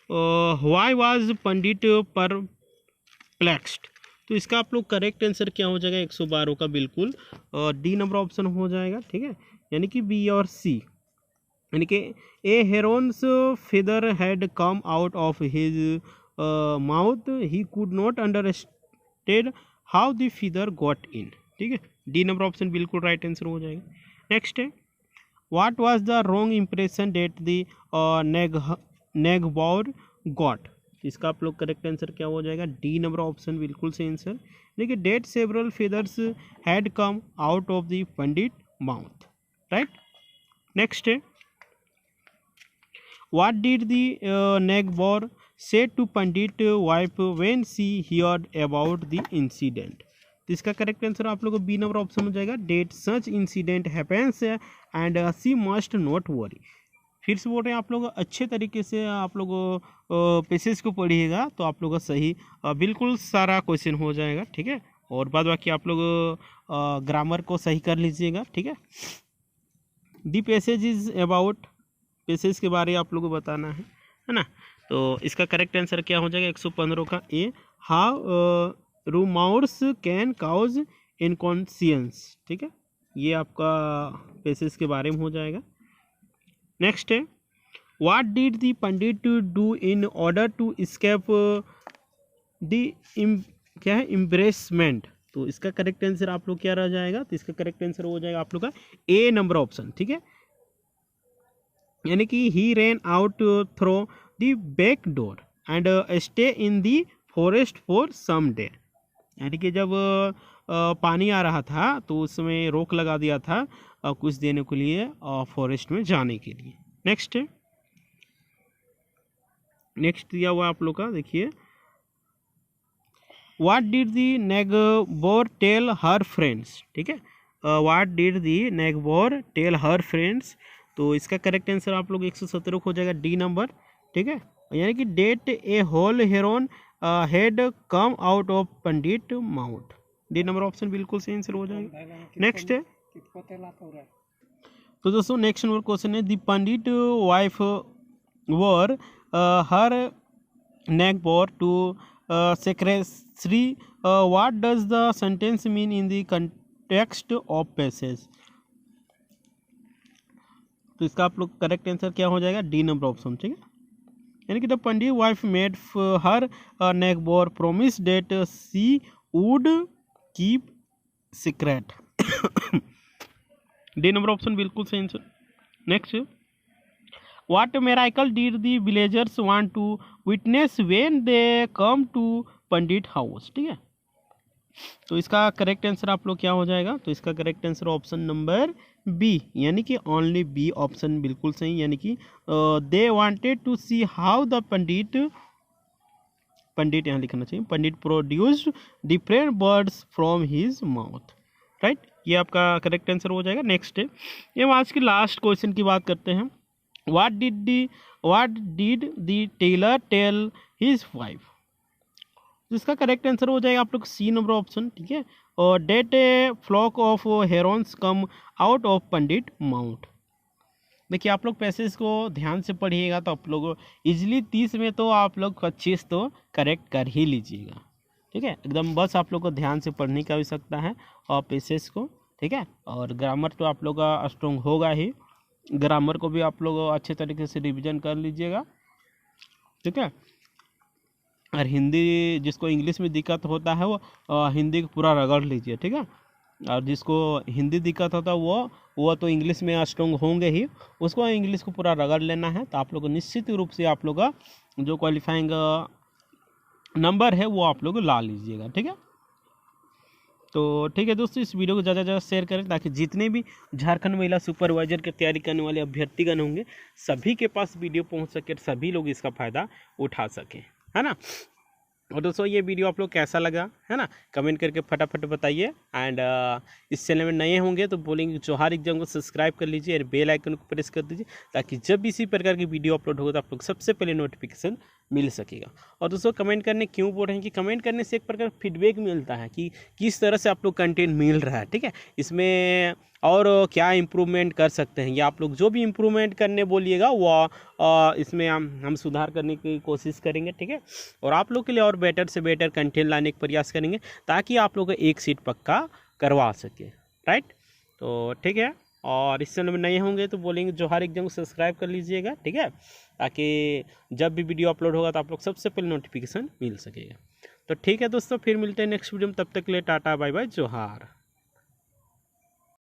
व्हाई वाज पंडित परप्लेक्स्ड। तो इसका आप लोग करेक्ट आंसर क्या हो जाएगा 112 का, बिल्कुल डी नंबर ऑप्शन हो जाएगा, ठीक है, यानी कि बी और सी, यानी कि a heron's feather had come out of his mouth, he could not understand how the feather got in, ठीक है, डी नंबर ऑप्शन बिल्कुल राइट आंसर हो जाएगा। नेक्स्ट है, what was the wrong impression that the neighbour got. इसका आप लोग correct answer क्या हो जाएगा, डी नंबर ऑप्शन बिल्कुल सही आंसर, देखिए that several feathers had come out of the pandit mouth, right. Next है, what did the neighbour say to pandit wife when she heard about the incident. तो इसका करेक्ट आंसर आप लोग को बी नंबर ऑप्शन हो जाएगा, that such incident happens and she must not worry. फिर से बोल रहे हैं आप लोग अच्छे तरीके से आप लोग पेसेज को पढ़िएगा, तो आप लोग का सही बिल्कुल सारा क्वेश्चन हो जाएगा, ठीक है। और बाद बाकी आप लोग ग्रामर को सही कर लीजिएगा, ठीक है। दी पेसेज इज अबाउट, पेसेज के बारे आप लोग को बताना है ना। तो इसका करेक्ट आंसर क्या हो जाएगा 115 का A, how rumours can cause inconvenience, ठीक है, ये आपका पेसेज के बारे में हो जाएगा। नेक्स्ट है, what did the pandit do in order to escape the क्या है एम्ब्रेसमेंट। तो इसका करेक्ट आंसर आप लोग क्या रह जाएगा, तो इसका करेक्ट आंसर हो जाएगा आप लोग का ए नंबर ऑप्शन, ठीक है। यानी कि he ran out through the back door and stay in the forest for some day. यानी कि जब पानी आ रहा था तो उस समय रोक लगा दिया था कुछ देने के लिए फॉरेस्ट में जाने के लिए। नेक्स्ट दिया हुआ आप लोग का, देखिए what did the neighbour tell her friends, ठीक है। What did the neighbour tell her friends. तो इसका करेक्ट आंसर आप लोग 117 हो जाएगा, डी नंबर, ठीक है। यानी कि that a whole heron had come out of pandit mouth, D number option बिल्कुल सही आंसर हो जाएगा। नेक्स्ट है, तो दोस्तों नेक्स्ट नंबर क्वेश्चन है the pandit wife swore her neighbour to secrecy, what does the sentence mean in the context of passage. तो इसका आप लोग करेक्ट आंसर क्या हो जाएगा, डी नंबर ऑप्शन, ठीक है। यानी कि the pandit wife made her neighbour promise that she would keep secret, D number option बिल्कुल सही answer. Next, what miracle did the villagers want to witness when they come to pandit house, ठीक है। तो इसका करेक्ट आंसर आप लोग क्या हो जाएगा, तो इसका correct answer option number B, यानी कि ओनली बी ऑप्शन बिल्कुल सही। यानी कि they wanted to see how the pandit यहाँ लिखना चाहिए, pandit produced different birds from his mouth, right. ये आपका करेक्ट आंसर हो जाएगा। नेक्स्ट है, ये हम आज की लास्ट क्वेश्चन की बात करते हैं। What did the tailor tell his wife. इसका करेक्ट आंसर हो जाएगा आप लोग सी नंबर ऑप्शन, ठीक है। और that a flock of herons come out of pandit mount. देखिए आप लोग पैसेज को ध्यान से पढ़िएगा तो आप लोग इजीली 30 में तो आप लोग 25 तो करेक्ट कर ही लीजिएगा, ठीक है। एकदम बस आप लोग को ध्यान से पढ़ने की आवश्यकता है और पैसेज को, ठीक है। और ग्रामर तो आप लोग का स्ट्रॉन्ग होगा ही, ग्रामर को भी आप लोग अच्छे तरीके से रिवीजन कर लीजिएगा, ठीक है। और हिंदी जिसको इंग्लिश में दिक्कत होता है वो हिंदी को पूरा रगड़ लीजिए, ठीक है। और जिसको हिंदी दिक्कत होता है वो तो इंग्लिश में स्ट्रॉन्ग होंगे ही, उसको इंग्लिश को पूरा रगड़ लेना है। तो आप लोग को निश्चित रूप से आप लोग का जो क्वालिफाइंग नंबर है वो आप लोग ला लीजिएगा, ठीक है। तो ठीक है दोस्तों, इस वीडियो को ज़्यादा से ज़्यादा शेयर करें ताकि जितने भी झारखंड महिला सुपरवाइजर की तैयारी करने वाले अभ्यर्थीगण होंगे सभी के पास वीडियो पहुंच सके, सभी लोग इसका फ़ायदा उठा सकें, है ना। और दोस्तों ये वीडियो आप लोग कैसा लगा, है ना, कमेंट करके फटाफट बताइए। एंड इस चैनल में नए होंगे तो बोलेंगे जोहार एग्जाम को सब्सक्राइब कर लीजिए और बेल आइकन को प्रेस कर दीजिए ताकि जब भी इसी प्रकार की वीडियो अपलोड होगा तो आप लोग सबसे पहले नोटिफिकेशन मिल सकेगा। और दोस्तों कमेंट करने क्यों बोल रहे हैं कि कमेंट करने से एक प्रकार फीडबैक मिलता है कि किस तरह से आप लोग कंटेंट मिल रहा है, ठीक है। इसमें और क्या इम्प्रूवमेंट कर सकते हैं, या आप लोग जो भी इम्प्रूवमेंट करने बोलिएगा वो इसमें हम सुधार करने की कोशिश करेंगे, ठीक है। और आप लोग के लिए और बेटर से बेटर कंटेंट लाने का प्रयास करेंगे ताकि आप लोग एक सीट पक्का करवा सके, राइट। तो ठीक है, और इस चैनल में नए होंगे तो बोलेंगे जोहार एग्जाम को सब्सक्राइब कर लीजिएगा, ठीक है, ताकि जब भी वीडियो अपलोड होगा तो आप लोग सबसे पहले नोटिफिकेशन मिल सकेगा। तो ठीक है दोस्तों, फिर मिलते हैं नेक्स्ट वीडियो में, तब तक के लिए टाटा बाय बाय जोहार।